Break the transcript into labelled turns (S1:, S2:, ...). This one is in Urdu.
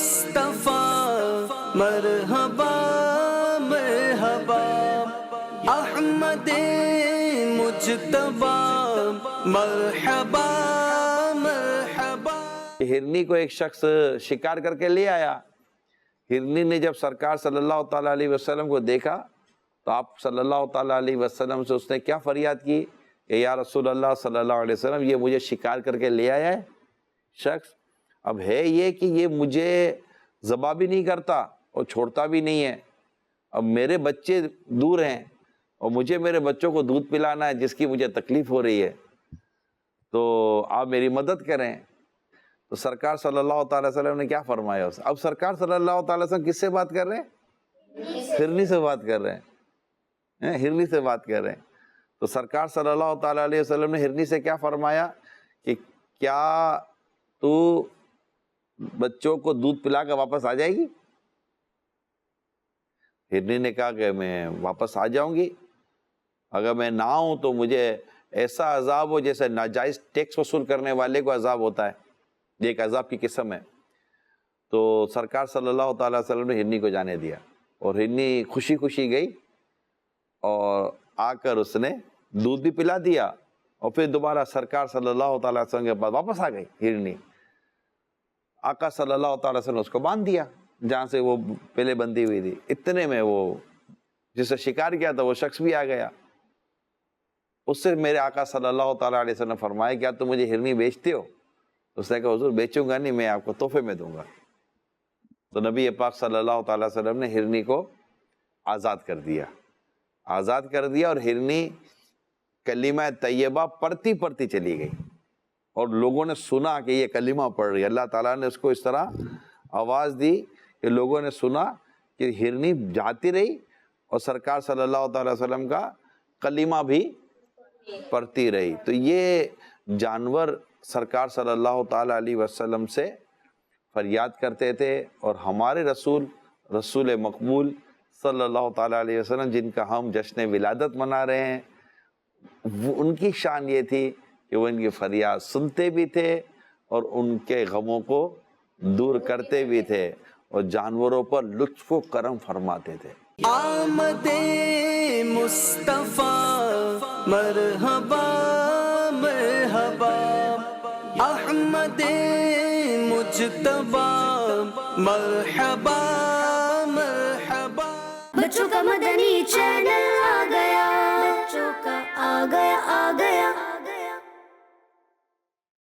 S1: مصطفیٰ مرحبا مرحبا، احمد مجتبی مرحبا مرحبا۔
S2: ہرنی کو ایک شخص شکار کر کے لے آیا۔ ہرنی نے جب سرکار صلی اللہ تعالیٰ علیہ وسلم کو دیکھا تو آپ صلی اللہ تعالیٰ علیہ وسلم سے اس نے کیا فریاد کی کہ یا رسول اللہ صلی اللہ علیہ وسلم، یہ مجھے شکار کر کے لے آیا ہے شخص، اب ہے یہ کہ یہ مجھے ذبح بھی نہیں کرتا اور چھوڑتا بھی نہیں ہے، اب میرے بچے دور ہیں اور مجھے میرے بچوں کو دودھ پلانا ہے جس کی مجھے تکلیف ہو رہی ہے، تو آپ میری مدد کریں۔ تو سرکار صلی اللہ تعالیٰ علیہ وسلم نے کیا فرمایا اسے؟ اب سرکار صلی اللہ تعالیٰ وسلم کس سے بات کر رہے ہیں؟ ہرنی سے بات کر رہے ہیں، ہرنی سے بات کر رہے ہیں۔ تو سرکار صلی اللہ تعالیٰ علیہ وسلم نے ہرنی سے کیا فرمایا کہ کیا تو بچوں کو دودھ پلا کر واپس آ جائے گی؟ ہرنی نے کہا کہ میں واپس آ جاؤں گی، اگر میں نہ آؤں تو مجھے ایسا عذاب ہو جیسے ناجائز ٹیکس وصول کرنے والے کو عذاب ہوتا ہے، یہ ایک عذاب کی قسم ہے۔ تو سرکار صلی اللہ تعالیٰ علیہ وسلم نے ہرنی کو جانے دیا اور ہرنی خوشی خوشی گئی اور آ کر اس نے دودھ بھی پلا دیا، اور پھر دوبارہ سرکار صلی اللہ تعالیٰ علیہ وسلم کے بعد واپس آ گئی ہرنی۔ آقا صلی اللہ تعالیٰ علیہ وسلم نے اس کو باندھ دیا جہاں سے وہ پہلے بندھی ہوئی تھی، اتنے میں وہ جسے شکار کیا تھا وہ شخص بھی آ گیا۔ اس سے میرے آقا صلی اللہ تعالیٰ علیہ وسلم نے فرمایا کیا تم مجھے ہرنی بیچتے ہو؟ اس نے کہا حضور بیچوں گا نہیں، میں آپ کو تحفے میں دوں گا۔ تو نبی پاک صلی اللہ تعالیٰ علیہ وسلم نے ہرنی کو آزاد کر دیا، اور ہرنی کلمہ طیبہ پڑھتی پڑھتی چلی گئی، اور لوگوں نے سنا کہ یہ کلمہ پڑھ رہی ہے۔ اللہ تعالیٰ نے اس کو اس طرح آواز دی کہ لوگوں نے سنا کہ ہرنی جاتی رہی اور سرکار صلی اللہ تعالیٰ علیہ وسلم کا کلمہ بھی پڑھتی رہی۔ تو یہ جانور سرکار صلی اللہ تعالیٰ علیہ وسلم سے فریاد کرتے تھے، اور ہمارے رسول مقبول صلی اللہ تعالیٰ علیہ وسلم جن کا ہم جشن ولادت منا رہے ہیں، ان کی شان یہ تھی کہ وہ ان کی فریاد سنتے بھی تھے اور ان کے غموں کو دور کرتے بھی تھے، اور جانوروں پر لطف و کرم فرماتے تھے۔
S1: آمد مصطفیٰ مرحبا مرحبا، احمد مجتبی مرحبا مرحبا۔
S3: بچوں کا مدنی چینل آ گیا، بچوں کا آ گیا